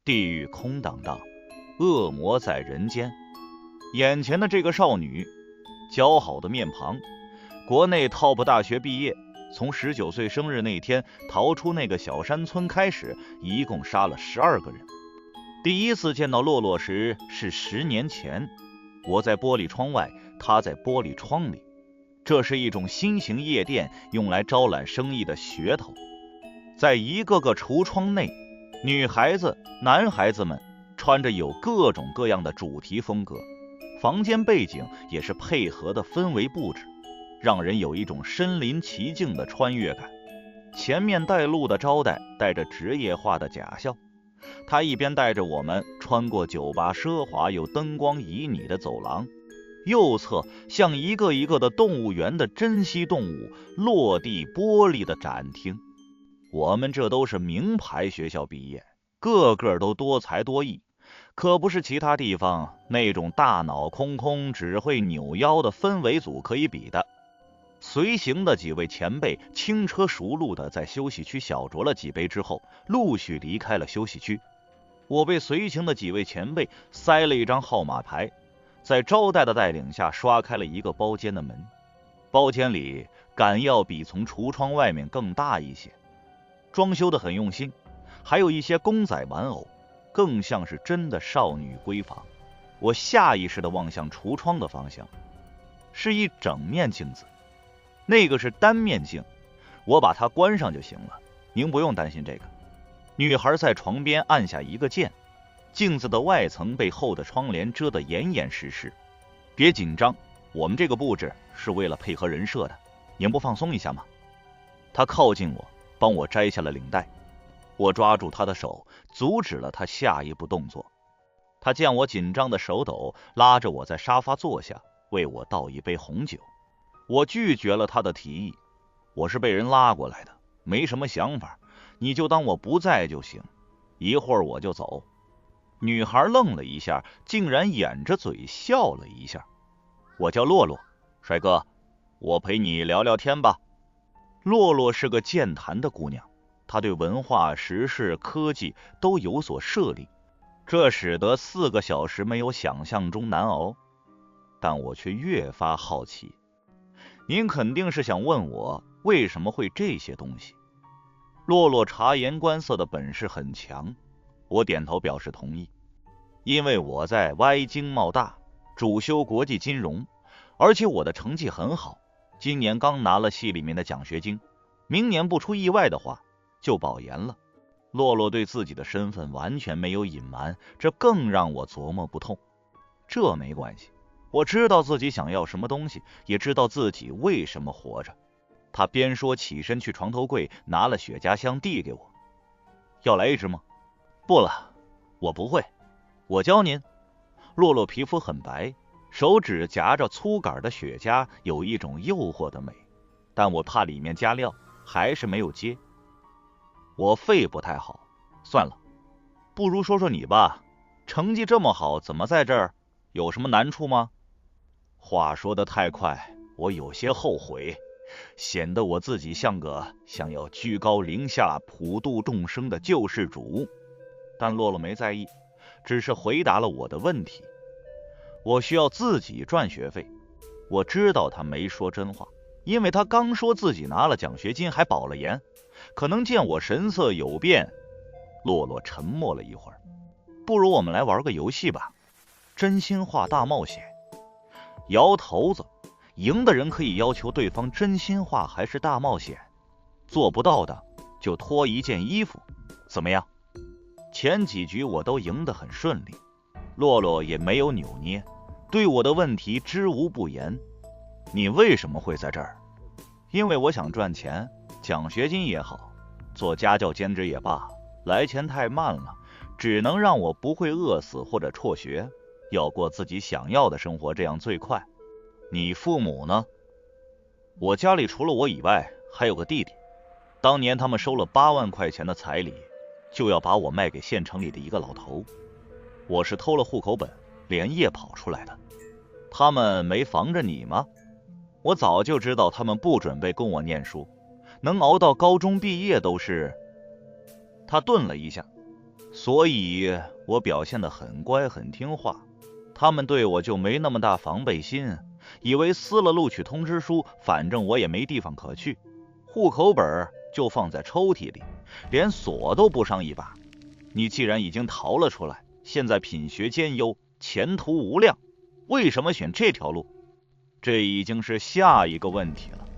地狱空荡荡，恶魔在人间。眼前的这个少女，姣好的面庞，国内 top 大学毕业，从19岁生日那天逃出那个小山村开始，一共杀了12个人。第一次见到洛洛时是10年前，我在玻璃窗外，她在玻璃窗里。这是一种新型夜店用来招揽生意的噱头。在一个个橱窗内，女孩子、男孩子们穿着有各种各样的主题风格，房间背景也是配合的氛围布置，让人有一种身临其境的穿越感。前面带路的招待带着职业化的假笑，他一边带着我们穿过酒吧奢华又灯光旖旎的走廊，右侧像一个一个的动物园的珍稀动物落地玻璃的展厅。我们这都是名牌学校毕业，个个都多才多艺，可不是其他地方那种大脑空空只会扭腰的氛围组可以比的。随行的几位前辈轻车熟路的在休息区小酌了几杯之后，陆续离开了休息区。我被随行的几位前辈塞了一张号码牌，在招待的带领下刷开了一个包间的门。包间里敢要比从橱窗外面更大一些，装修得很用心，还有一些公仔玩偶，更像是真的少女闺房。我下意识地望向橱窗的方向，是一整面镜子，那个是单面镜，我把它关上就行了，您不用担心这个。女孩在床边按下一个键，镜子的外层被厚的窗帘遮得严严实实。别紧张，我们这个布置是为了配合人设的，您不放松一下吗？她靠近我，帮我摘下了领带。我抓住她的手，阻止了她下一步动作。她见我紧张的手抖，拉着我在沙发坐下，为我倒一杯红酒。我拒绝了她的提议，我是被人拉过来的，没什么想法，你就当我不在就行，一会儿我就走。女孩愣了一下，竟然掩着嘴笑了一下。我叫洛洛，帅哥，我陪你聊聊天吧。洛洛是个健谈的姑娘，她对文化、时事、科技都有所涉猎，这使得4个小时没有想象中难熬。但我却越发好奇，您肯定是想问我为什么会这些东西。洛洛察言观色的本事很强，我点头表示同意。因为我在歪经贸大主修国际金融，而且我的成绩很好，今年刚拿了系里面的奖学金，明年不出意外的话就保研了。洛洛对自己的身份完全没有隐瞒，这更让我琢磨不透。这没关系，我知道自己想要什么东西，也知道自己为什么活着。他边说起身去床头柜拿了雪茄香递给我。要来一支吗？不了，我不会，我教您。洛洛皮肤很白，手指夹着粗杆的雪茄，有一种诱惑的美，但我怕里面加料，还是没有接。我肺不太好，算了，不如说说你吧，成绩这么好，怎么在这儿？有什么难处吗？话说得太快，我有些后悔，显得我自己像个想要居高临下普度众生的救世主。但洛洛没在意，只是回答了我的问题。我需要自己赚学费。我知道他没说真话，因为他刚说自己拿了奖学金还保了研，可能见我神色有变。洛洛沉默了一会儿，不如我们来玩个游戏吧，真心话大冒险。摇头子，赢的人可以要求对方真心话还是大冒险，做不到的就脱一件衣服，怎么样？前几局我都赢得很顺利，洛洛也没有扭捏，对我的问题知无不言。你为什么会在这儿？因为我想赚钱，奖学金也好，做家教兼职也罢，来钱太慢了，只能让我不会饿死或者辍学，要过自己想要的生活，这样最快。你父母呢？我家里除了我以外还有个弟弟，当年他们收了8万块钱的彩礼，就要把我卖给县城里的一个老头。我是偷了户口本连夜跑出来的。他们没防着你吗？我早就知道他们不准备供我念书，能熬到高中毕业都是……他顿了一下，所以我表现得很乖很听话，他们对我就没那么大防备心，以为撕了录取通知书，反正我也没地方可去，户口本就放在抽屉里，连锁都不上一把。你既然已经逃了出来，现在品学兼优，前途无量，为什么选这条路？这已经是下一个问题了。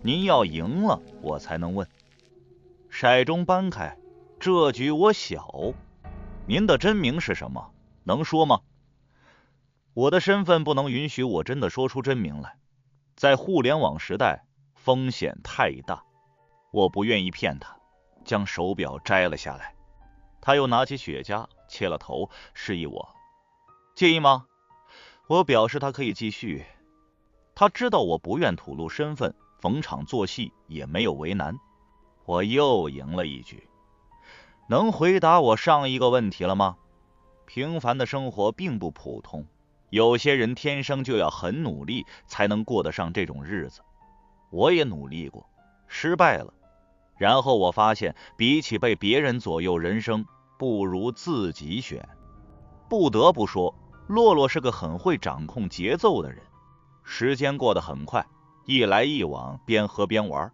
您要赢了，我才能问。骰盅搬开，这局我小。您的真名是什么？能说吗？我的身份不能允许我真的说出真名来，在互联网时代，风险太大。我不愿意骗他，将手表摘了下来。他又拿起雪茄，切了头，示意我。介意吗？我表示他可以继续。他知道我不愿吐露身份，逢场作戏也没有为难。我又赢了一局。能回答我上一个问题了吗？平凡的生活并不普通，有些人天生就要很努力才能过得上这种日子。我也努力过，失败了。然后我发现，比起被别人左右人生，不如自己选。不得不说，洛洛是个很会掌控节奏的人。时间过得很快，一来一往，边喝边玩。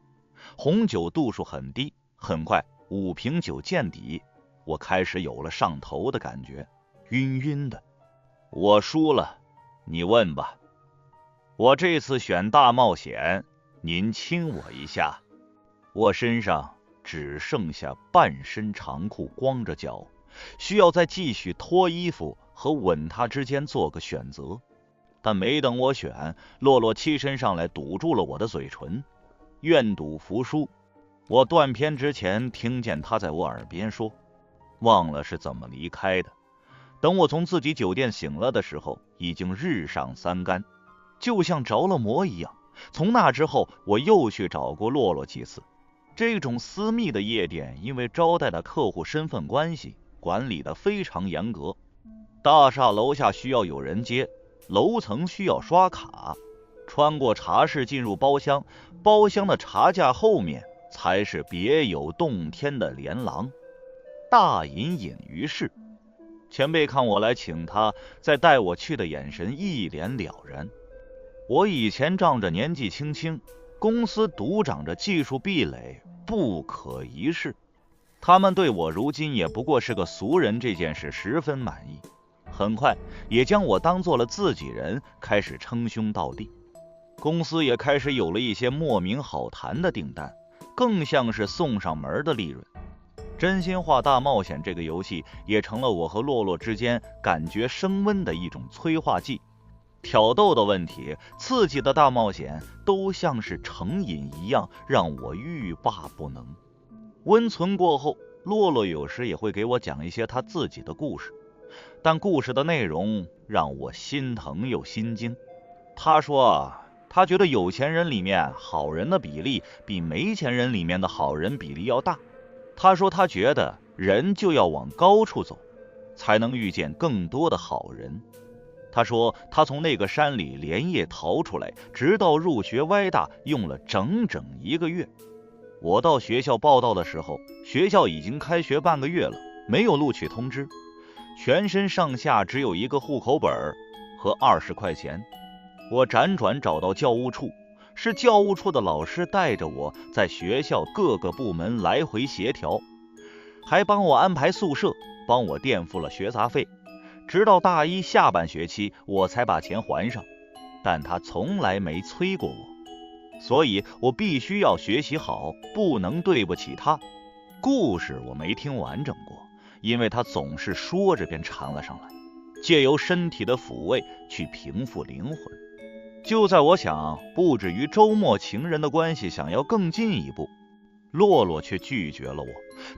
红酒度数很低，很快5瓶酒见底，我开始有了上头的感觉，晕晕的。我输了，你问吧。我这次选大冒险，您亲我一下。我身上只剩下半身长裤，光着脚，需要再继续脱衣服和吻他之间做个选择。但没等我选，洛洛欺身上来堵住了我的嘴唇。愿赌服输。我断片之前听见他在我耳边说，忘了是怎么离开的。等我从自己酒店醒了的时候，已经日上三竿，就像着了魔一样。从那之后，我又去找过洛洛几次。这种私密的夜店，因为招待的客户身份关系，管理得非常严格。大厦楼下需要有人接，楼层需要刷卡，穿过茶室进入包厢，包厢的茶架后面才是别有洞天的连廊。大隐隐于市。前辈看我来请他，再带我去的眼神一脸了然。我以前仗着年纪轻轻，公司独掌着技术壁垒，不可一世。他们对我如今也不过是个俗人这件事十分满意，很快也将我当做了自己人，开始称兄道弟。公司也开始有了一些莫名好谈的订单，更像是送上门的利润。真心话大冒险这个游戏也成了我和洛洛之间感觉升温的一种催化剂。挑逗的问题，刺激的大冒险，都像是成瘾一样，让我欲罢不能。温存过后，洛洛有时也会给我讲一些他自己的故事，但故事的内容让我心疼又心惊。他说他觉得有钱人里面好人的比例比没钱人里面的好人比例要大。他说他觉得人就要往高处走，才能遇见更多的好人。他说他从那个山里连夜逃出来，直到入学歪大，用了整整1个月。我到学校报到的时候，学校已经开学半个月了，没有录取通知，全身上下只有一个户口本和20块钱。我辗转找到教务处，是教务处的老师带着我在学校各个部门来回协调，还帮我安排宿舍，帮我垫付了学杂费。直到大一下半学期我才把钱还上，但他从来没催过我，所以我必须要学习好，不能对不起他。故事我没听完整过，因为他总是说着便缠了上来，借由身体的抚慰去平复灵魂。就在我想不止于周末情人的关系想要更进一步，洛洛却拒绝了我，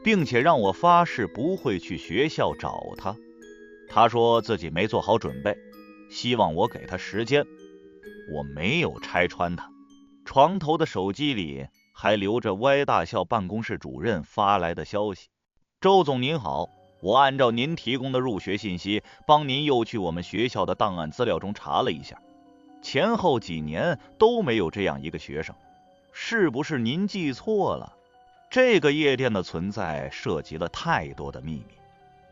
并且让我发誓不会去学校找他。他说自己没做好准备，希望我给他时间。我没有拆穿他，床头的手机里还留着歪大校办公室主任发来的消息：周总您好，我按照您提供的入学信息，帮您又去我们学校的档案资料中查了一下，前后几年都没有这样一个学生，是不是您记错了？这个夜店的存在涉及了太多的秘密，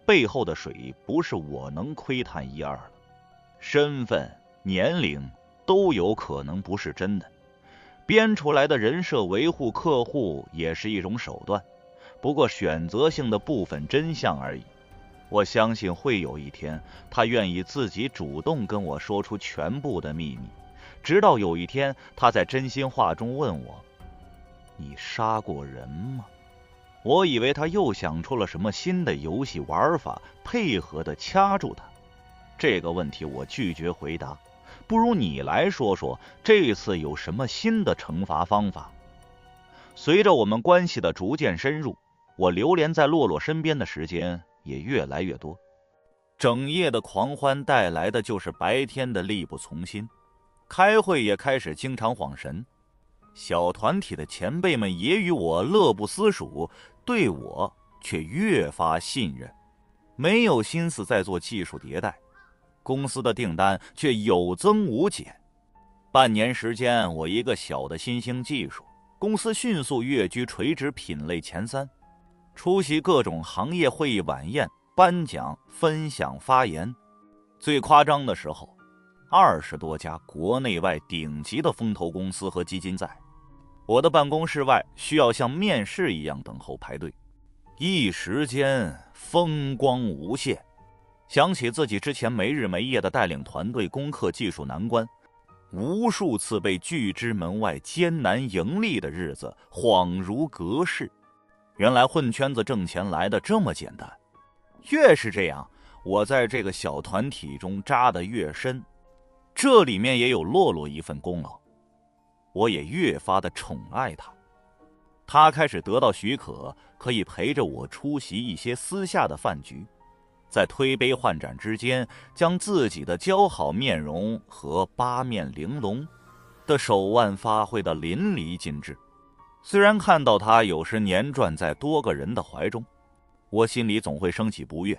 背后的水不是我能窥探一二了。身份、年龄都有可能不是真的，编出来的人设维护客户也是一种手段，不过选择性的部分真相而已。我相信会有一天，他愿意自己主动跟我说出全部的秘密，直到有一天，他在真心话中问我：“你杀过人吗？”我以为他又想出了什么新的游戏玩法，配合的掐住他。这个问题我拒绝回答，不如你来说说，这次有什么新的惩罚方法？随着我们关系的逐渐深入，我流连在洛洛身边的时间也越来越多。整夜的狂欢带来的就是白天的力不从心，开会也开始经常晃神。小团体的前辈们也与我乐不思蜀，对我却越发信任，没有心思再做技术迭代，公司的订单却有增无减。半年时间，我一个小的新兴技术，公司迅速跃居垂直品类前3，出席各种行业会议晚宴、颁奖、分享、发言。最夸张的时候，20多家国内外顶级的风投公司和基金在我的办公室外需要像面试一样等候排队，一时间风光无限。想起自己之前没日没夜地带领团队攻克技术难关，无数次被拒之门外艰难盈利的日子恍如隔世。原来混圈子挣钱来的这么简单。越是这样，我在这个小团体中扎得越深，这里面也有洛洛一份功劳，我也越发的宠爱他。他开始得到许可，可以陪着我出席一些私下的饭局，在推杯换盏之间，将自己的姣好面容和八面玲珑的手腕发挥得淋漓尽致。虽然看到他有时粘转在多个人的怀中，我心里总会升起不悦，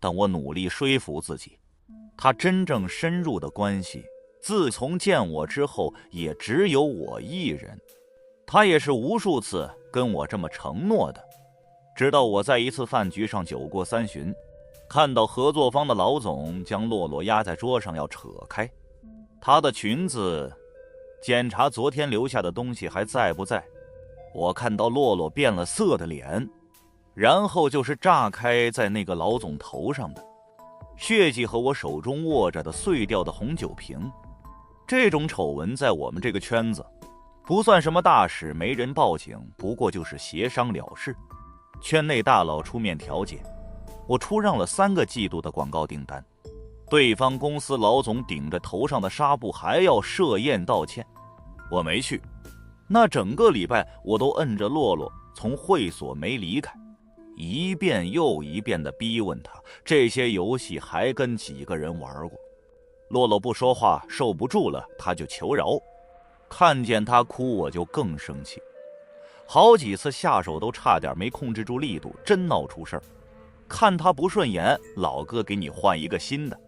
但我努力说服自己，他真正深入的关系，自从见我之后也只有我一人。他也是无数次跟我这么承诺的。直到我在一次饭局上酒过三巡，看到合作方的老总将洛洛压在桌上要扯开，她的裙子检查昨天留下的东西还在不在。我看到洛洛变了色的脸，然后就是炸开在那个老总头上的血迹和我手中握着的碎掉的红酒瓶。这种丑闻在我们这个圈子不算什么大事，没人报警，不过就是协商了事。圈内大佬出面调解，我出让了3个季度的广告订单，对方公司老总顶着头上的纱布还要设宴道歉，我没去。那整个礼拜我都摁着洛洛从会所没离开，一遍又一遍地逼问他这些游戏还跟几个人玩过。洛洛不说话，受不住了他就求饶，看见他哭我就更生气，好几次下手都差点没控制住力度，真闹出事儿。看他不顺眼，老哥给你换一个新的。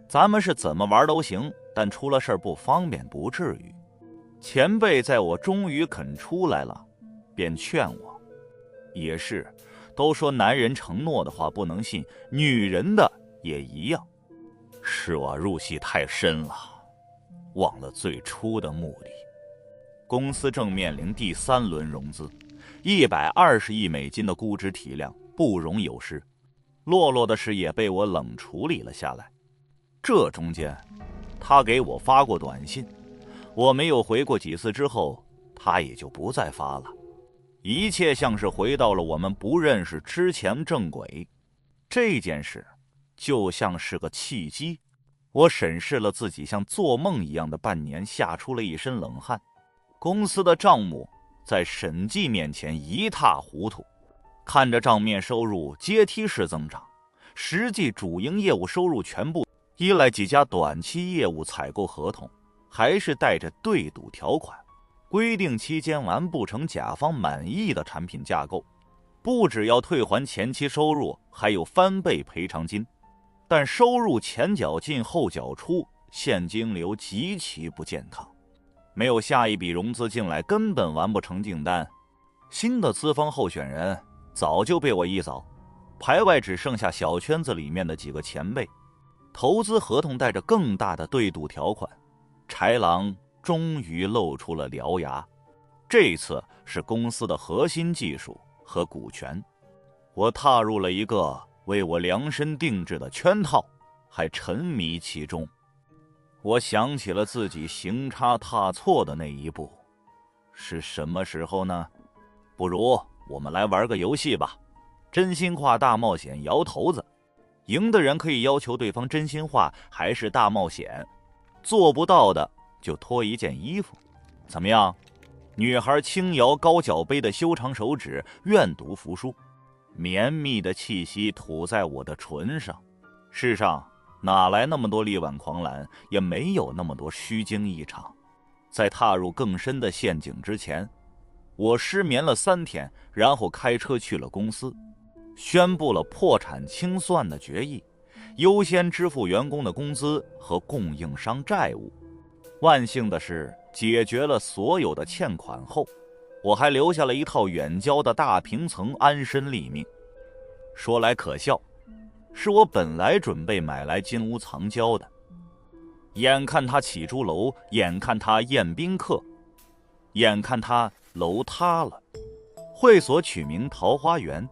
咱们是怎么玩都行，但出了事儿不方便，不至于。前辈在我终于肯出来了，便劝我，也是，都说男人承诺的话不能信，女人的也一样。是我入戏太深了，忘了最初的目的。公司正面临第3轮融资，120亿美金的估值体量，不容有失。洛洛的事也被我冷处理了下来。这中间，他给我发过短信，我没有回过几次之后，他也就不再发了。一切像是回到了我们不认识之前正轨。这件事就像是个契机，我审视了自己像做梦一样的半年，吓出了一身冷汗。公司的账目在审计面前一塌糊涂，看着账面收入阶梯式增长，实际主营业务收入全部依赖几家短期业务采购合同，还是带着对赌条款，规定期间完不成甲方满意的产品架构，不只要退还前期收入，还有翻倍赔偿金。但收入前脚进后脚出，现金流极其不健康，没有下一笔融资进来根本完不成订单。新的资方候选人早就被我一扫，排外只剩下小圈子里面的几个前辈。投资合同带着更大的对赌条款，豺狼终于露出了獠牙。这次是公司的核心技术和股权，我踏入了一个为我量身定制的圈套，还沉迷其中。我想起了自己行差踏错的那一步，是什么时候呢？不如我们来玩个游戏吧，真心话大冒险摇头子。赢的人可以要求对方真心话还是大冒险，做不到的就脱一件衣服。怎么样？女孩轻摇高脚杯的修长手指，愿赌服输，绵密的气息吐在我的唇上。世上哪来那么多力挽狂澜，也没有那么多虚惊一场。在踏入更深的陷阱之前，我失眠了3天，然后开车去了公司，宣布了破产清算的决议，优先支付员工的工资和供应商债务。万幸的是，解决了所有的欠款后，我还留下了一套远郊的大平层安身立命。说来可笑，是我本来准备买来金屋藏娇的，眼看他起朱楼，眼看他宴宾客，眼看他楼塌了。会所取名桃花源，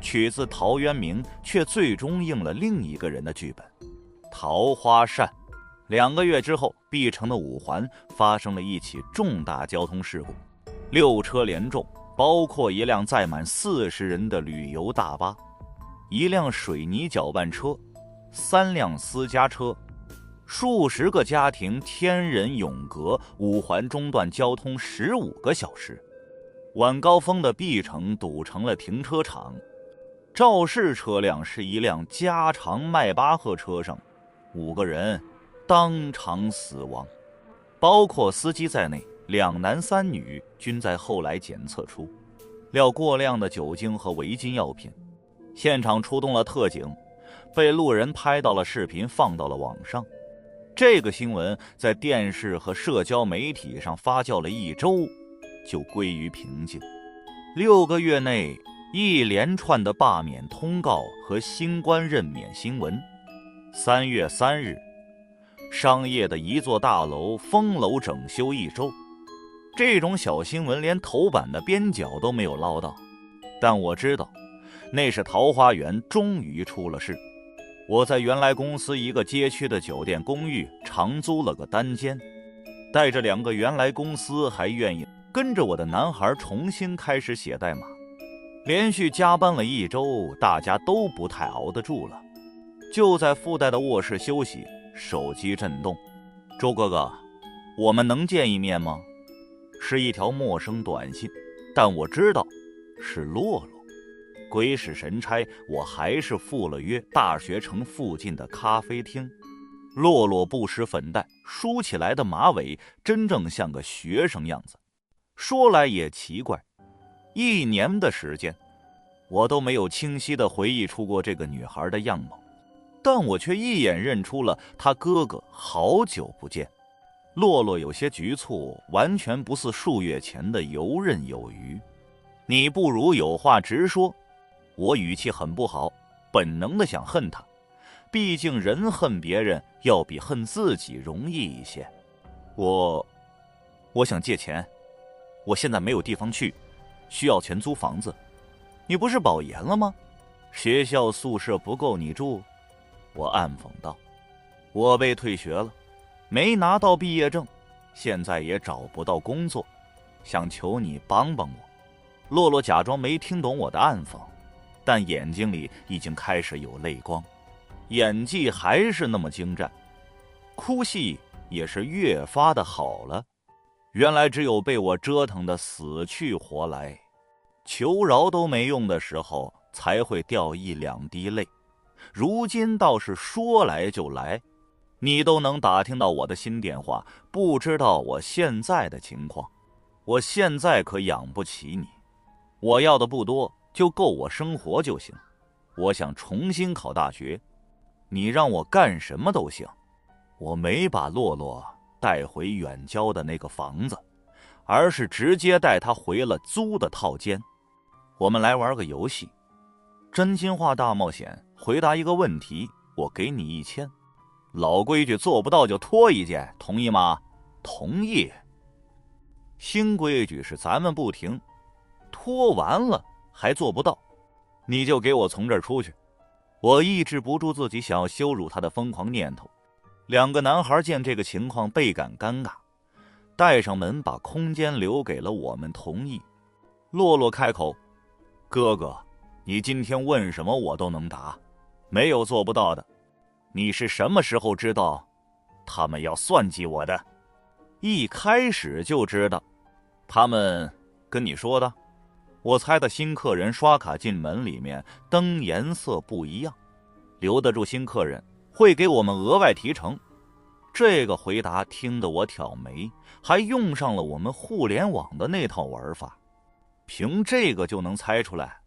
取自陶渊明，却最终应了另一个人的剧本桃花扇。2个月之后，B城的5环发生了一起重大交通事故，6车连中，包括一辆载满40人的旅游大巴，一辆水泥搅拌车，3辆私家车，数十个家庭天人永隔，5环中断交通15个小时。晚高峰的 B 城堵成了停车场，肇事车辆是一辆加长迈巴赫车上，5个人当场死亡，包括司机在内，2男3女均在后来检测出料过量的酒精和违禁药品。现场出动了特警，被路人拍到了视频，放到了网上。这个新闻在电视和社交媒体上发酵了1周，就归于平静。6个月内，一连串的罢免通告和新官任免新闻。3月3日，商业的一座大楼封楼整修1周。这种小新闻连头版的边角都没有捞到，但我知道那是桃花源终于出了事。我在原来公司一个街区的酒店公寓长租了个单间，带着2个原来公司还愿意跟着我的男孩重新开始写代码。连续加班了1周，大家都不太熬得住了。就在附带的卧室休息，手机震动，周哥哥，我们能见一面吗？是一条陌生短信，但我知道是洛洛。鬼使神差，我还是赴了约，大学城附近的咖啡厅。洛洛不施粉黛，梳起来的马尾真正像个学生样子。说来也奇怪，1年的时间，我都没有清晰地回忆出过这个女孩的样貌，但我却一眼认出了她哥哥。好久不见。洛洛有些局促，完全不似数月前的游刃有余。你不如有话直说。我语气很不好，本能的想恨他，毕竟人恨别人要比恨自己容易一些。我想借钱，我现在没有地方去，需要钱租房子。你不是保研了吗？学校宿舍不够你住？我暗讽道。我被退学了，没拿到毕业证，现在也找不到工作，想求你帮帮我。洛洛假装没听懂我的暗讽，但眼睛里已经开始有泪光，演技还是那么精湛，哭戏也是越发的好了。原来只有被我折腾得死去活来，求饶都没用的时候才会掉1、2滴泪，如今倒是说来就来。你都能打听到我的新电话，不知道我现在的情况。我现在可养不起你，我要的不多，就够我生活就行。我想重新考大学，你让我干什么都行。我没把洛洛带回远郊的那个房子，而是直接带他回了租的套间。我们来玩个游戏，真心话大冒险，回答一个问题，我给你1000。老规矩，做不到就脱一件，同意吗？同意。新规矩是咱们不停，脱完了还做不到，你就给我从这儿出去。我抑制不住自己想要羞辱他的疯狂念头。两个男孩见这个情况倍感尴尬，带上门把空间留给了我们同意。洛洛开口：哥哥，你今天问什么我都能答，没有做不到的。你是什么时候知道他们要算计我的？一开始就知道。他们跟你说的？我猜的新客人刷卡进门里面灯颜色不一样，留得住新客人会给我们额外提成。这个回答听得我挑眉，还用上了我们互联网的那套玩法。凭这个就能猜出来，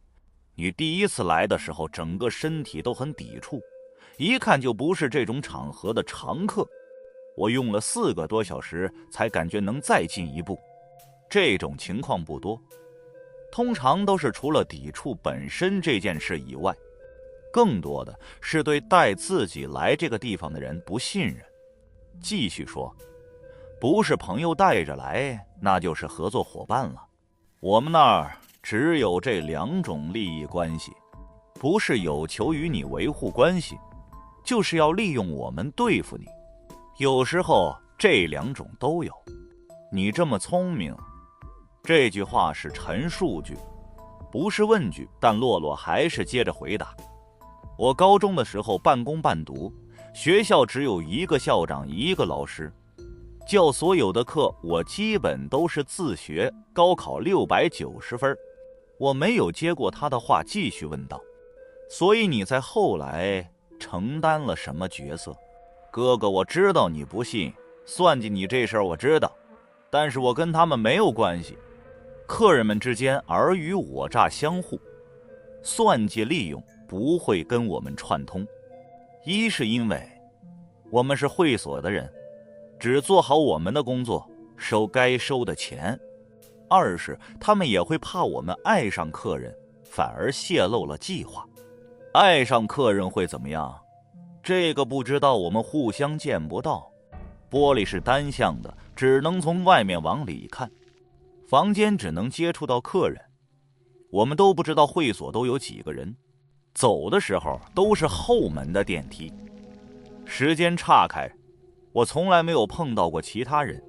你第一次来的时候整个身体都很抵触，一看就不是这种场合的常客。我用了4个多小时才感觉能再进一步。这种情况不多，通常都是除了抵触本身这件事以外，更多的是对带自己来这个地方的人不信任。继续说，不是朋友带着来，那就是合作伙伴了。我们那儿只有这2种利益关系，不是有求于你维护关系，就是要利用我们对付你。有时候这2种都有。你这么聪明。这句话是陈述句，不是问句，但洛洛还是接着回答。我高中的时候半工半读，学校只有1个校长1个老师，教所有的课我基本都是自学，高考690分。我没有接过他的话，继续问道：所以你在后来承担了什么角色？哥哥，我知道你不信，算计你这事儿我知道，但是我跟他们没有关系。客人们之间尔虞我诈相互，算计利用不会跟我们串通。一是因为我们是会所的人，只做好我们的工作，收该收的钱；二是他们也会怕我们爱上客人，反而泄露了计划。爱上客人会怎么样？这个不知道，我们互相见不到。玻璃是单向的，只能从外面往里看，房间只能接触到客人。我们都不知道会所都有几个人，走的时候都是后门的电梯。时间岔开，我从来没有碰到过其他人。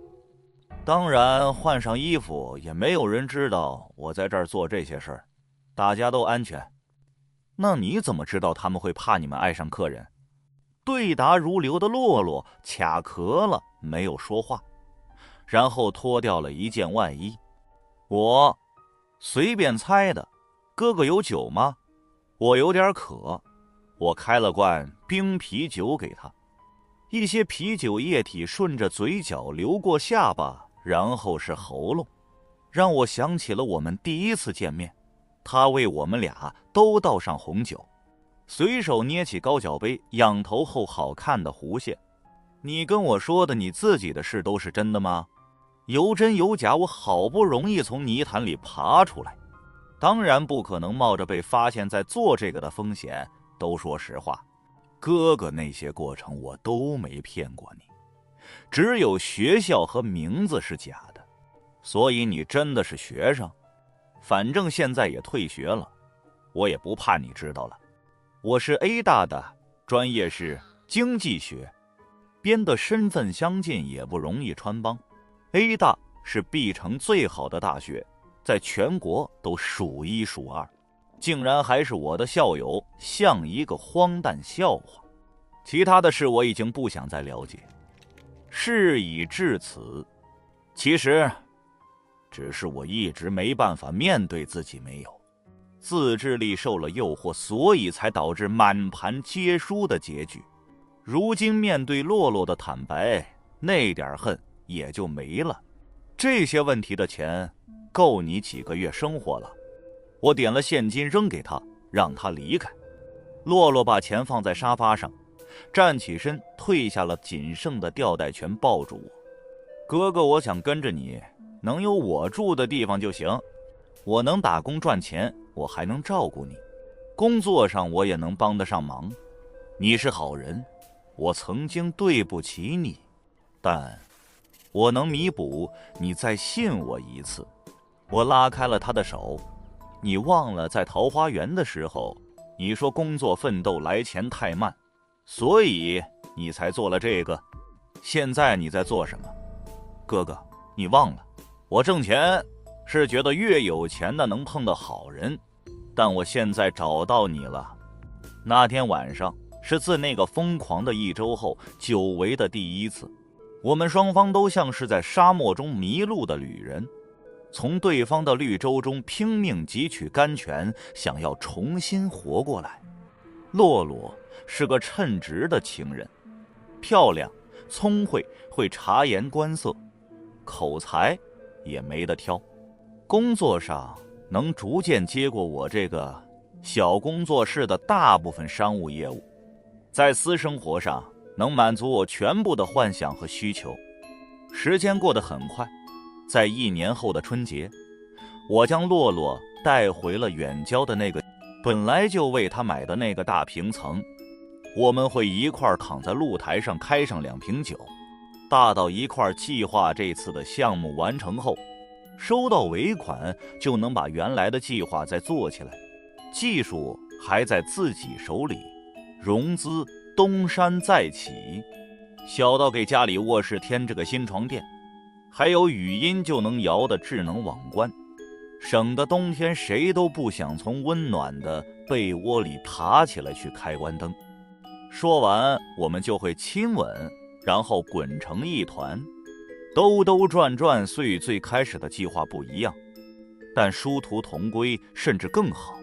当然换上衣服也没有人知道我在这儿做这些事儿，大家都安全。那你怎么知道他们会怕你们爱上客人？对答如流的洛洛卡壳了，没有说话，然后脱掉了一件外衣。我随便猜的。哥哥有酒吗？我有点渴。我开了罐冰啤酒给他，一些啤酒液体顺着嘴角流过下巴，然后是喉咙，让我想起了我们第一次见面。他为我们俩都倒上红酒，随手捏起高脚杯，仰头后好看的弧线。你跟我说的你自己的事都是真的吗？有真有假，我好不容易从泥潭里爬出来，当然不可能冒着被发现在做这个的风险都说实话。哥哥那些过程我都没骗过你，只有学校和名字是假的。所以你真的是学生？反正现在也退学了，我也不怕你知道了。我是 A 大的，专业是经济学，编的身份相近也不容易穿帮。A 大是 B 城最好的大学，在全国都数1数2，竟然还是我的校友，像一个荒诞笑话。其他的事我已经不想再了解。事已至此，其实只是我一直没办法面对自己没有自制力，受了诱惑，所以才导致满盘皆输的结局。如今面对洛洛的坦白，那点恨也就没了。这些问题的钱够你几个月生活了。我点了现金扔给他，让他离开。洛洛把钱放在沙发上，站起身退下了仅剩的吊带拳，抱住我。哥哥，我想跟着你，能有我住的地方就行。我能打工赚钱，我还能照顾你。工作上我也能帮得上忙。你是好人，我曾经对不起你，但我能弥补你再信我一次。我拉开了他的手。你忘了在桃花源的时候，你说工作奋斗来钱太慢，所以你才做了这个。现在你在做什么？哥哥，你忘了，我挣钱是觉得越有钱的能碰到好人，但我现在找到你了。那天晚上是自那个疯狂的1周后久违的第一次，我们双方都像是在沙漠中迷路的旅人，从对方的绿洲中拼命汲取甘泉，想要重新活过来。洛洛是个称职的情人，漂亮、聪慧，会察言观色，口才也没得挑。工作上能逐渐接过我这个小工作室的大部分商务业务，在私生活上能满足我全部的幻想和需求。时间过得很快，在1年后的春节，我将洛洛带回了远郊的那个本来就为他买的那个大平层。我们会一块躺在露台上开上2瓶酒，大到一块计划这次的项目完成后，收到尾款就能把原来的计划再做起来，技术还在自己手里，融资东山再起。小到给家里卧室添这个新床垫，还有语音就能摇的智能网关，省得冬天谁都不想从温暖的被窝里爬起来去开关灯。说完我们就会亲吻，然后滚成一团。兜兜转转虽最开始的计划不一样，但殊途同归，甚至更好。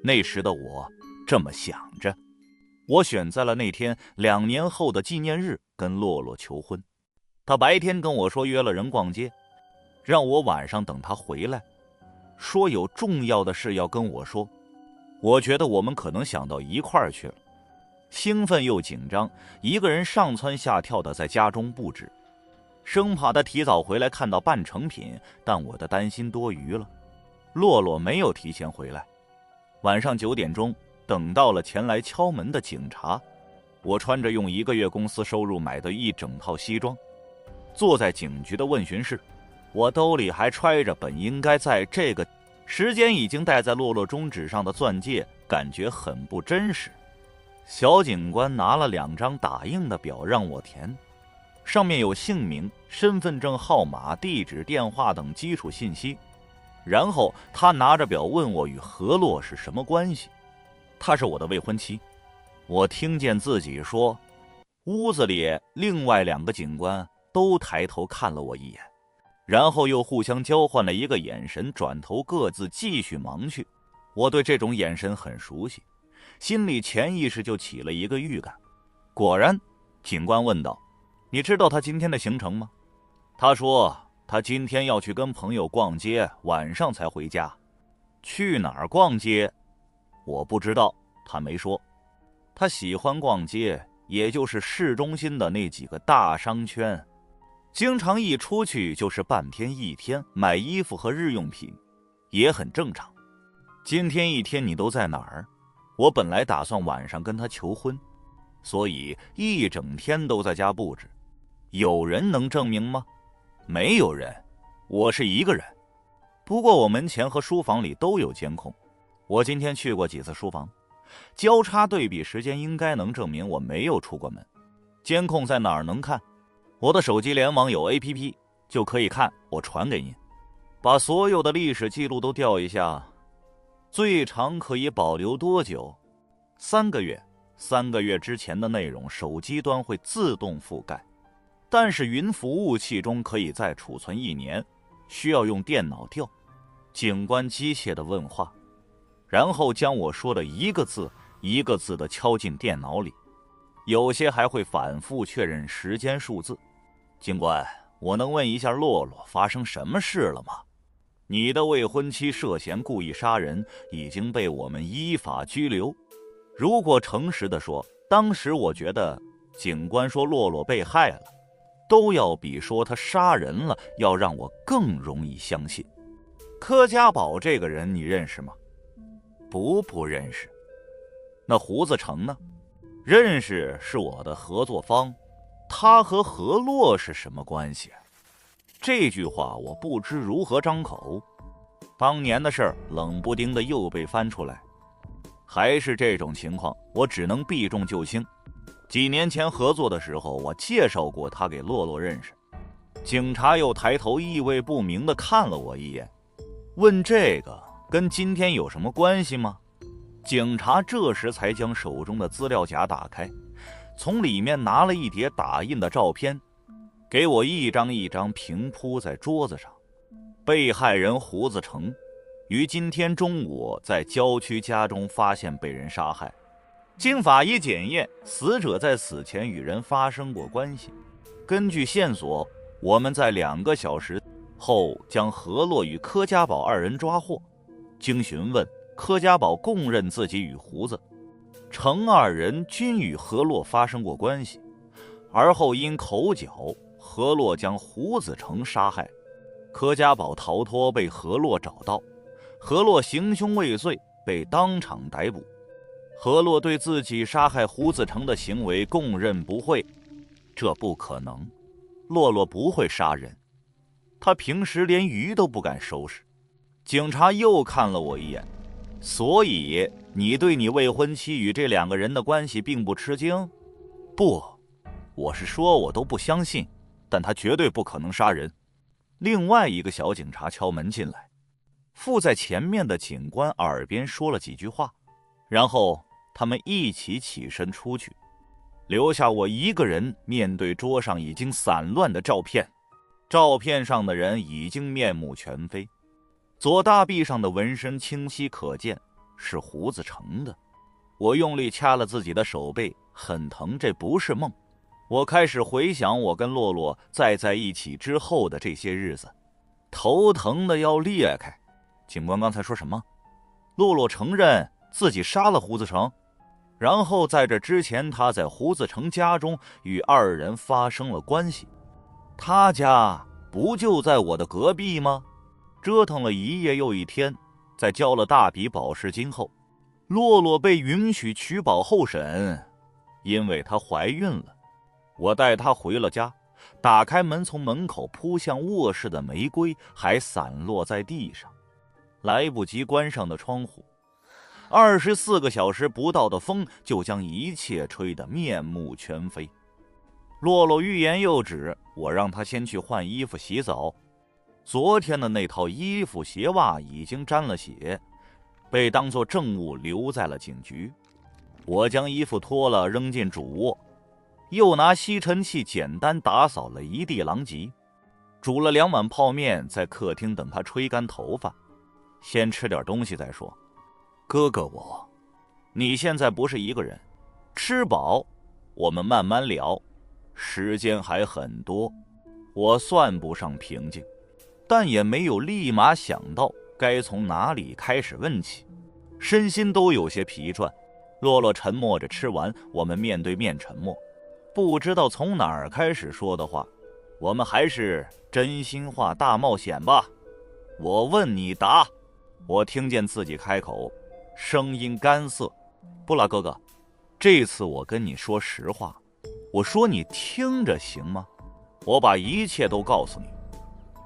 那时的我这么想着。我选在了那天2年后的纪念日跟洛洛求婚。他白天跟我说约了人逛街，让我晚上等他回来，说有重要的事要跟我说。我觉得我们可能想到一块儿去了，兴奋又紧张，一个人上蹿下跳的在家中布置，生怕他提早回来看到半成品，但我的担心多余了。洛洛没有提前回来，晚上9点钟等到了前来敲门的警察。我穿着用1个月公司收入买的一整套西装，坐在警局的问询室，我兜里还揣着本应该在这个时间已经戴在洛洛中指上的钻戒，感觉很不真实。小警官拿了2张打印的表让我填，上面有姓名、身份证号码、地址、电话等基础信息。然后他拿着表问我与何洛是什么关系。她是我的未婚妻。我听见自己说。屋子里另外2个警官都抬头看了我一眼，然后又互相交换了一个眼神，转头各自继续忙去。我对这种眼神很熟悉，心里潜意识就起了一个预感。果然，警官问道：“你知道他今天的行程吗？”他说他今天要去跟朋友逛街，晚上才回家。去哪儿逛街？我不知道，他没说。他喜欢逛街，也就是市中心的那几个大商圈，经常一出去就是半天1天，买衣服和日用品，也很正常。今天1天你都在哪儿？我本来打算晚上跟他求婚，所以一整天都在家布置。有人能证明吗？没有人，我是一个人。不过我门前和书房里都有监控，我今天去过几次书房，交叉对比时间应该能证明我没有出过门。监控在哪儿能看？我的手机联网有 APP 就可以看，我传给您。把所有的历史记录都调一下，最长可以保留多久？3个月。3个月之前的内容手机端会自动覆盖，但是云服务器中可以再储存1年，需要用电脑调。警官机械地问话，然后将我说的一个字一个字地敲进电脑里，有些还会反复确认时间数字。警官，我能问一下洛洛发生什么事了吗？你的未婚妻涉嫌故意杀人，已经被我们依法拘留。如果诚实地说，当时我觉得警官说洛洛被害了，都要比说他杀人了要让我更容易相信。柯家宝这个人你认识吗？不认识。那胡子成呢？认识是我的合作方，他和何洛是什么关系？这句话我不知如何张口。当年的事儿冷不丁的又被翻出来，还是这种情况，我只能避重就轻。几年前合作的时候，我介绍过他给洛洛认识。警察又抬头意味不明地看了我一眼，问这个跟今天有什么关系吗？警察这时才将手中的资料夹打开，从里面拿了一叠打印的照片，给我一张一张平铺在桌子上。被害人胡子成于今天中午在郊区家中发现被人杀害，经法医检验，死者在死前与人发生过关系。根据线索，我们在2个小时后将何洛与柯家宝2人抓获。经询问，柯家宝供认自己与胡子成2人均与何洛发生过关系，而后因口角，何洛将胡子成杀害，柯家宝逃脱被何洛找到，何洛行凶未遂被当场逮捕。何洛对自己杀害胡子成的行为供认不讳，这不可能，洛洛不会杀人，他平时连鱼都不敢收拾。警察又看了我一眼，所以你对你未婚妻与这2个人的关系并不吃惊？不，我是说我都不相信，但他绝对不可能杀人。另外一个小警察敲门进来，附在前面的警官耳边说了几句话，然后他们一起起身出去，留下我一个人面对桌上已经散乱的照片。照片上的人已经面目全非，左大臂上的纹身清晰可见，是胡子成的。我用力掐了自己的手背，很疼，这不是梦。我开始回想我跟洛洛在一起之后的这些日子，头疼的要裂开。警官刚才说什么？洛洛承认自己杀了胡子成，然后在这之前他在胡子成家中与2人发生了关系。他家不就在我的隔壁吗？折腾了一夜又一天，在交了大笔保释金后，洛洛被允许取保候审，因为她怀孕了。我带她回了家，打开门，从门口扑向卧室的玫瑰还散落在地上，来不及关上的窗户。24个小时不到的风就将一切吹得面目全非。洛洛欲言又止，我让她先去换衣服洗澡。昨天的那套衣服鞋袜已经沾了血，被当作证物留在了警局。我将衣服脱了扔进主卧，又拿吸尘器简单打扫了一地狼藉，煮了2碗泡面，在客厅等他吹干头发。先吃点东西再说。哥哥你现在不是一个人，吃饱我们慢慢聊，时间还很多。我算不上平静，但也没有立马想到该从哪里开始问起，身心都有些疲倦。洛洛沉默着吃完，我们面对面沉默，不知道从哪儿开始说的话。我们还是真心话大冒险吧，我问你答。我听见自己开口，声音干涩。不啦，哥哥，这次我跟你说实话，我说你听着行吗？我把一切都告诉你。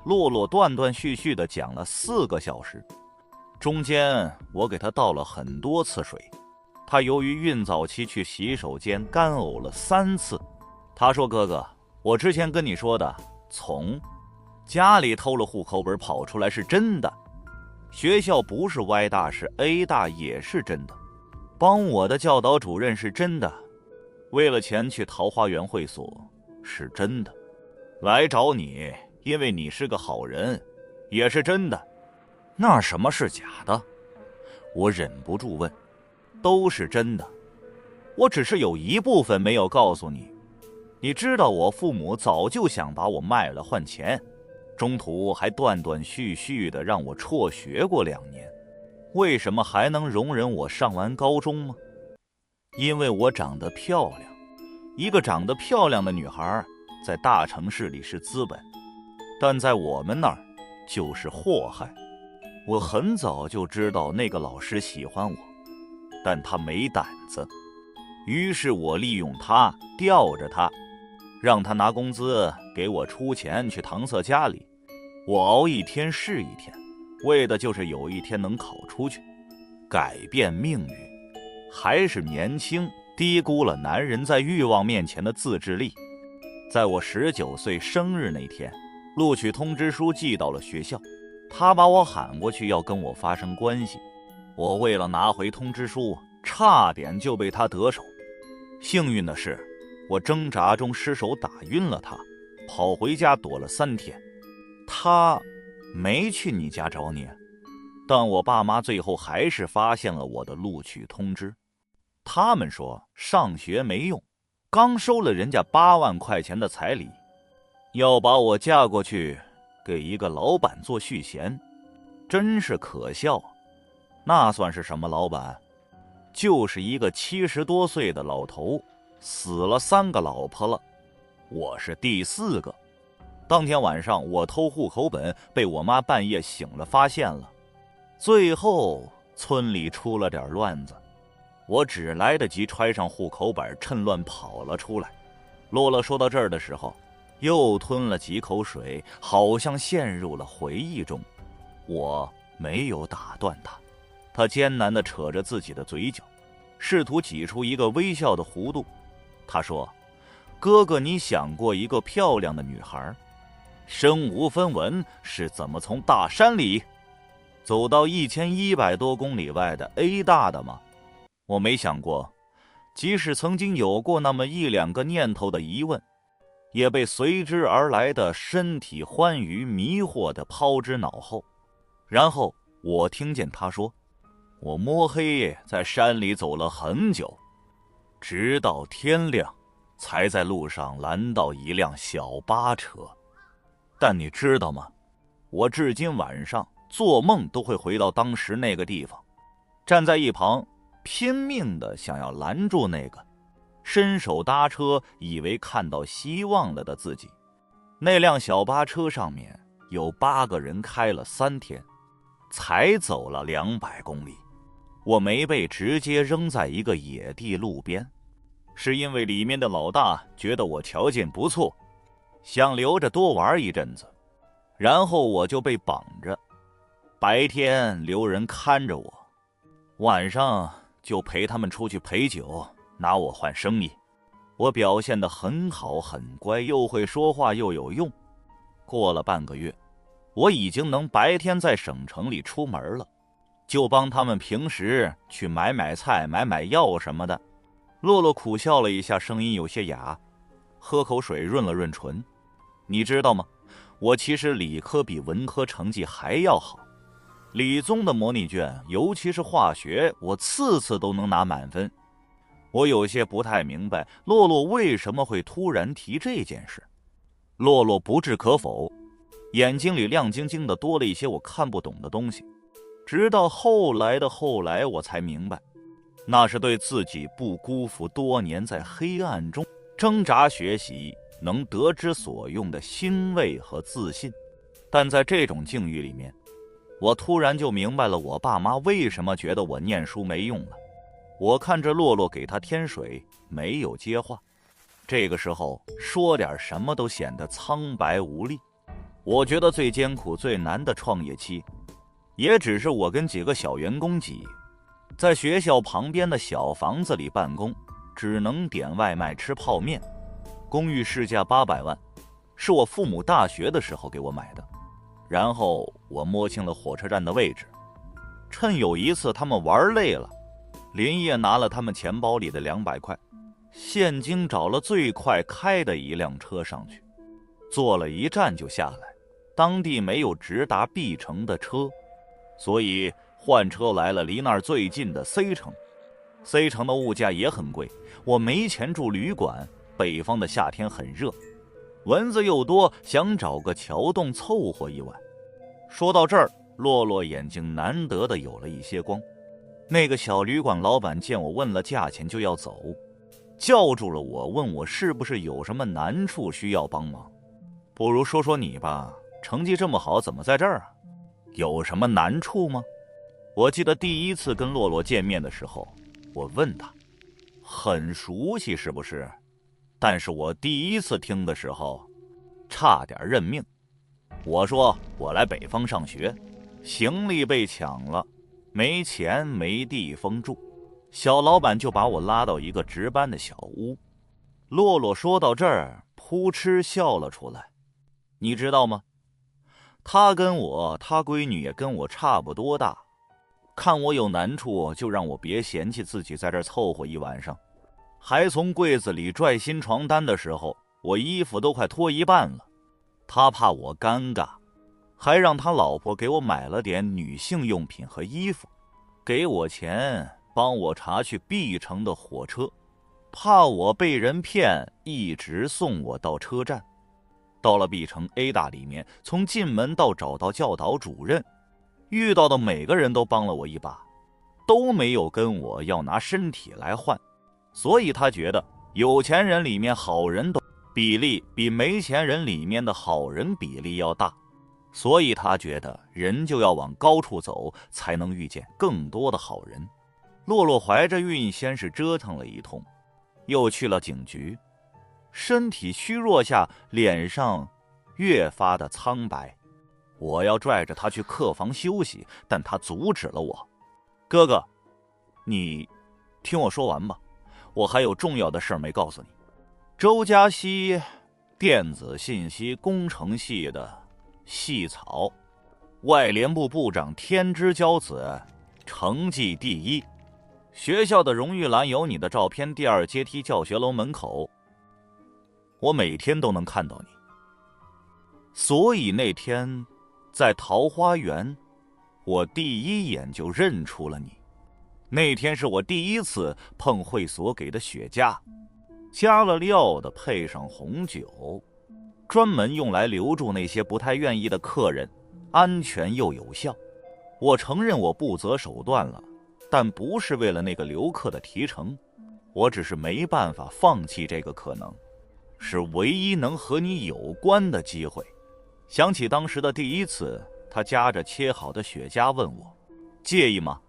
洛洛断断续续地讲了4个小时，中间我给他倒了很多次水。他由于孕早期去洗手间干呕了3次。他说，哥哥，我之前跟你说的从家里偷了户口本跑出来是真的，学校不是歪大是 A 大也是真的，帮我的教导主任是真的，为了钱去桃花源会所是真的，来找你因为你是个好人也是真的。那什么是假的？我忍不住问。都是真的，我只是有一部分没有告诉你。你知道我父母早就想把我卖了换钱，中途还断断续续的让我辍学过2年。为什么还能容忍我上完高中吗？因为我长得漂亮。一个长得漂亮的女孩在大城市里是资本，但在我们那儿就是祸害。我很早就知道那个老师喜欢我，但他没胆子。于是我利用他，吊着他，让他拿工资给我出钱去搪塞家里。我熬一天是一天，为的就是有一天能考出去，改变命运。还是年轻，低估了男人在欲望面前的自制力。在我19岁生日那天，录取通知书寄到了学校，他把我喊过去要跟我发生关系。我为了拿回通知书，差点就被他得手。幸运的是，我挣扎中失手打晕了他，跑回家躲了3天。他没去你家找你，但我爸妈最后还是发现了我的录取通知。他们说上学没用，刚收了人家8万块钱的彩礼，要把我嫁过去给一个老板做续弦，真是可笑。那算是什么老板？就是一个70多岁的老头，死了3个老婆了，我是第4个。当天晚上我偷户口本，被我妈半夜醒了发现了，最后村里出了点乱子，我只来得及揣上户口本，趁乱跑了出来。洛洛说到这儿的时候，又吞了几口水，好像陷入了回忆中。我没有打断他，他艰难地扯着自己的嘴角，试图挤出一个微笑的弧度。他说：哥哥，你想过一个漂亮的女孩身无分文是怎么从大山里走到1100多公里外的 A 大的吗？我没想过，即使曾经有过那么1、2个念头的疑问，也被随之而来的身体欢愉迷惑地抛之脑后。然后我听见他说，我摸黑在山里走了很久，直到天亮才在路上拦到一辆小巴车。但你知道吗？我至今晚上做梦都会回到当时那个地方，站在一旁拼命地想要拦住那个伸手搭车以为看到希望了的自己。那辆小巴车上面有8个人，开了3天才走了200公里。我没被直接扔在一个野地路边，是因为里面的老大觉得我条件不错，想留着多玩一阵子，然后我就被绑着，白天留人看着我，晚上就陪他们出去陪酒，拿我换生意。我表现得很好很乖，又会说话又有用。过了半个月，我已经能白天在省城里出门了，就帮他们平时去买菜买药什么的。洛洛苦笑了一下，声音有些哑，喝口水润了润唇。你知道吗？我其实理科比文科成绩还要好，理综的模拟卷，尤其是化学，我次次都能拿满分。我有些不太明白洛洛为什么会突然提这件事。洛洛不置可否，眼睛里亮晶晶的多了一些我看不懂的东西。直到后来的后来，我才明白，那是对自己不辜负多年在黑暗中挣扎学习能得之所用的欣慰和自信。但在这种境遇里面，我突然就明白了我爸妈为什么觉得我念书没用了。我看着洛洛给他添水，没有接话。这个时候说点什么都显得苍白无力。我觉得最艰苦最难的创业期，也只是我跟几个小员工挤，在学校旁边的小房子里办公，只能点外卖吃泡面。公寓市价800万，是我父母大学的时候给我买的。然后我摸清了火车站的位置，趁有一次他们玩累了，连夜拿了他们钱包里的200块现金，找了最快开的一辆车上去，坐了1站就下来。当地没有直达 B 城的车，所以换车来了离那儿最近的 C 城。C 城的物价也很贵，我没钱住旅馆，北方的夏天很热，蚊子又多，想找个桥洞凑合一晚。说到这儿，洛洛眼睛难得的有了一些光。那个小旅馆老板见我问了价钱就要走，叫住了我，问我是不是有什么难处需要帮忙。不如说说你吧，成绩这么好，怎么在这儿啊？有什么难处吗？我记得第一次跟洛洛见面的时候，我问他，很熟悉是不是？但是我第一次听的时候，差点认命。我说我来北方上学，行李被抢了，没钱没地方住，小老板就把我拉到一个值班的小屋。洛洛说到这儿，扑哧笑了出来。你知道吗？他闺女也跟我差不多大，看我有难处，就让我别嫌弃自己在这儿凑合一晚上，还从柜子里拽新床单的时候，我衣服都快脱一半了。他怕我尴尬，还让他老婆给我买了点女性用品和衣服，给我钱帮我查去 B 城的火车，怕我被人骗，一直送我到车站。到了 B 城 A 大里面，从进门到找到教导主任，遇到的每个人都帮了我一把，都没有跟我要拿身体来换。所以他觉得有钱人里面好人都比例比没钱人里面的好人比例要大，所以他觉得人就要往高处走，才能遇见更多的好人。洛洛怀着孕先是折腾了一通，又去了警局，身体虚弱下脸上越发的苍白。我要拽着他去客房休息，但他阻止了我。哥哥，你听我说完吧，我还有重要的事没告诉你。周嘉熙，电子信息工程系的系草，外联部部长天之骄子，成绩第一，学校的荣誉栏有你的照片，第2阶梯教学楼门口，我每天都能看到你。所以那天在桃花源，我第一眼就认出了你。那天是我第一次碰会所给的雪茄，加了料的，配上红酒，专门用来留住那些不太愿意的客人，安全又有效。我承认我不择手段了，但不是为了那个留客的提成，我只是没办法放弃这个可能，是唯一能和你有关的机会。想起当时的第一次，他夹着切好的雪茄问我，介意吗？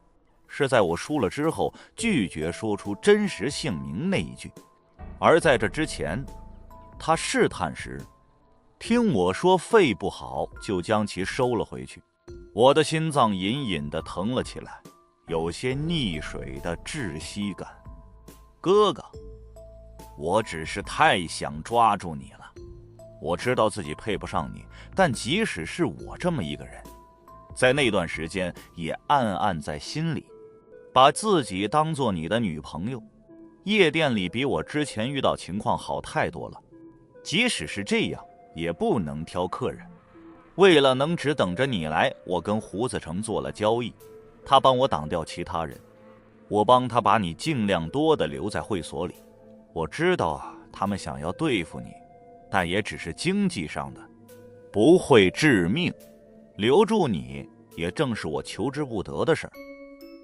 是在我输了之后拒绝说出真实姓名那一句。而在这之前，他试探时听我说肺不好，就将其收了回去。我的心脏隐隐地疼了起来，有些溺水的窒息感。哥哥，我只是太想抓住你了。我知道自己配不上你，但即使是我这么一个人，在那段时间也暗暗在心里把自己当作你的女朋友。夜店里比我之前遇到情况好太多了，即使是这样也不能挑客人。为了能只等着你来，我跟胡子成做了交易，他帮我挡掉其他人，我帮他把你尽量多的留在会所里。我知道他们想要对付你，但也只是经济上的，不会致命。留住你也正是我求之不得的事儿。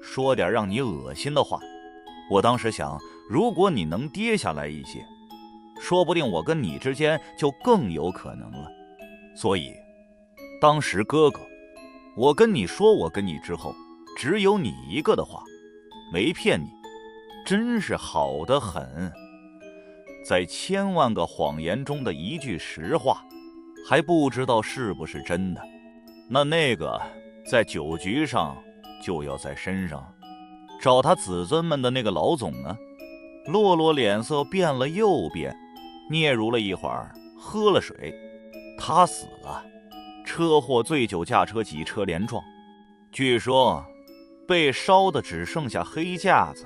说点让你恶心的话，我当时想，如果你能跌下来一些，说不定我跟你之间就更有可能了。所以当时哥哥，我跟你说我跟你之后只有你一个的话，没骗你，真是好得很。在千万个谎言中的一句实话，还不知道是不是真的。那个在酒局上就要在身上找他子孙们的那个老总呢？洛洛脸色变了又变，嗫嚅了一会儿，喝了水。他死了，车祸醉酒驾车几车连撞，据说被烧的只剩下黑架子，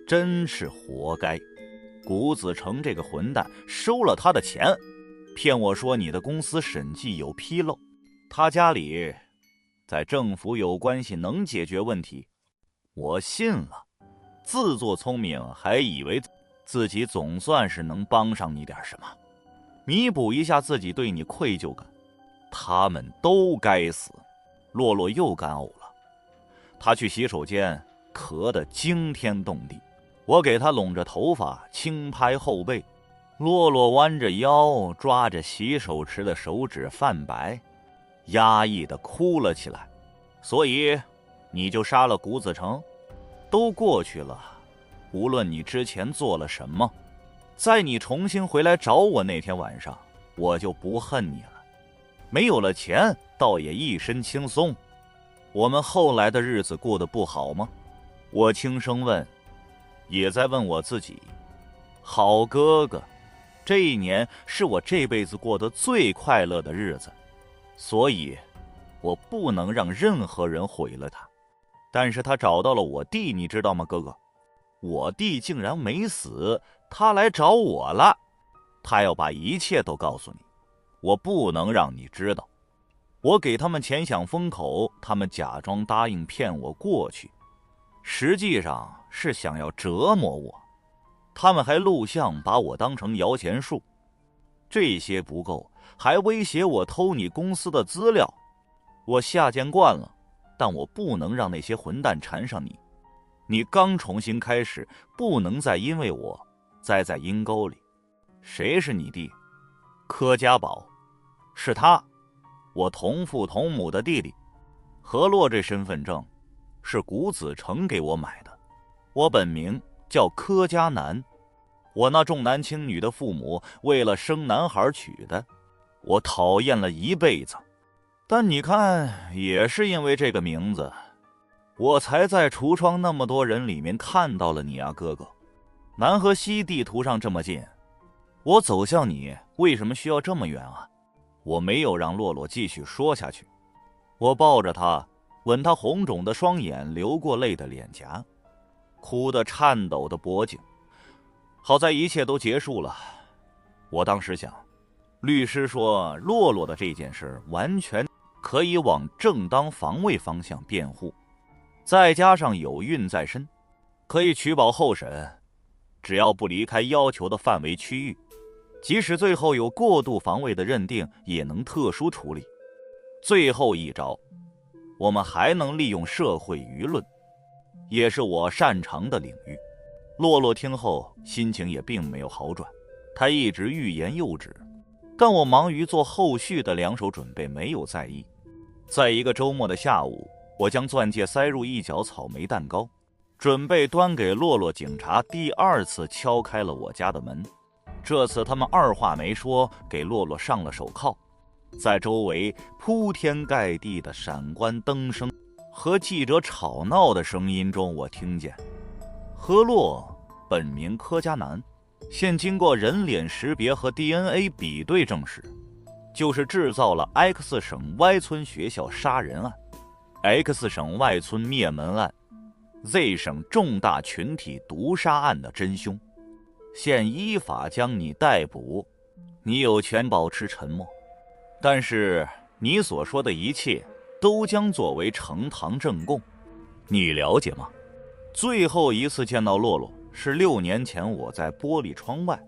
真是活该。谷子成这个混蛋收了他的钱，骗我说你的公司审计有纰漏，他家里在政府有关系，能解决问题。我信了，自作聪明，还以为自己总算是能帮上你点什么，弥补一下自己对你愧疚感。他们都该死。洛洛又干呕了，他去洗手间咳得惊天动地，我给他拢着头发，轻拍后背。洛洛弯着腰，抓着洗手池的手指泛白，压抑地哭了起来。所以你就杀了谷子成？都过去了，无论你之前做了什么，在你重新回来找我那天晚上，我就不恨你了。没有了钱，倒也一身轻松。我们后来的日子过得不好吗？我轻声问，也在问我自己。好哥哥，这一年是我这辈子过得最快乐的日子，所以我不能让任何人毁了他。但是他找到了我弟，你知道吗，哥哥？我弟竟然没死，他来找我了，他要把一切都告诉你，我不能让你知道。我给他们钱想封口，他们假装答应骗我过去，实际上是想要折磨我。他们还录像把我当成摇钱树，这些不够，还威胁我偷你公司的资料。我下贱惯了，但我不能让那些混蛋缠上你。你刚重新开始，不能再因为我栽在阴沟里。谁是你弟？柯家宝，是他，我同父同母的弟弟。何洛这身份证是谷子成给我买的，我本名叫柯家南，我那重男轻女的父母为了生男孩娶的，我讨厌了一辈子。但你看，也是因为这个名字，我才在橱窗那么多人里面看到了你啊，哥哥。南和西地图上这么近，我走向你为什么需要这么远啊？我没有让洛洛继续说下去，我抱着她，吻她红肿的双眼，流过泪的脸颊，哭得颤抖的脖颈。好在一切都结束了。我当时想，律师说洛洛的这件事完全可以往正当防卫方向辩护，再加上有孕在身，可以取保候审，只要不离开要求的范围区域，即使最后有过度防卫的认定，也能特殊处理。最后一招，我们还能利用社会舆论，也是我擅长的领域。洛洛听后心情也并没有好转，他一直欲言又止，但我忙于做后续的两手准备，没有在意。在一个周末的下午，我将钻戒塞入一角草莓蛋糕，准备端给洛洛。警察第二次敲开了我家的门，这次他们二话没说，给洛洛上了手铐。在周围铺天盖地的闪光灯声和记者吵闹的声音中，我听见何洛本名柯家南，现经过人脸识别和 DNA 比对证实，就是制造了 X 省 Y 村学校杀人案、X 省 Y 村灭门案、Z 省重大群体毒杀案的真凶。现依法将你逮捕，你有权保持沉默，但是你所说的一切都将作为呈堂证供，你了解吗？最后一次见到洛洛是6年前，我在玻璃窗外，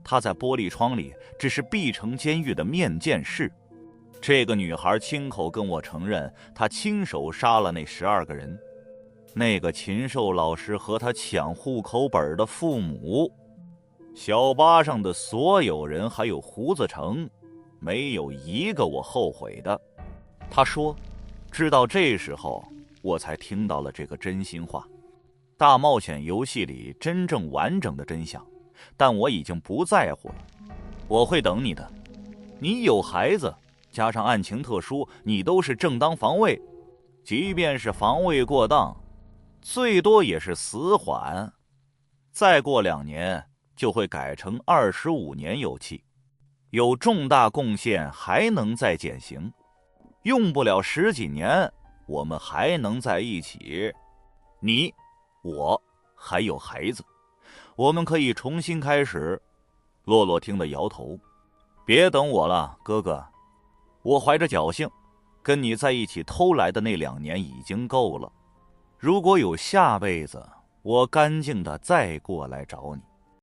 她在玻璃窗里只是碧城监狱的面见室。这个女孩亲口跟我承认，她亲手杀了那12个人，那个禽兽老师和他抢户口本的父母，小巴上的所有人，还有胡子成，没有一个我后悔的。他说，直到这时候我才听到了这个真心话，大冒险游戏里真正完整的真相，但我已经不在乎了。我会等你的，你有孩子，加上案情特殊，你都是正当防卫，即便是防卫过当，最多也是死缓，再过2年就会改成25年有期，有重大贡献还能再减刑，用不了10几年，我们还能在一起。你、我还有孩子，我们可以重新开始。洛洛听得摇头，别等我了，哥哥，我怀着侥幸，跟你在一起偷来的那2年已经够了。如果有下辈子，我干净的再过来找你。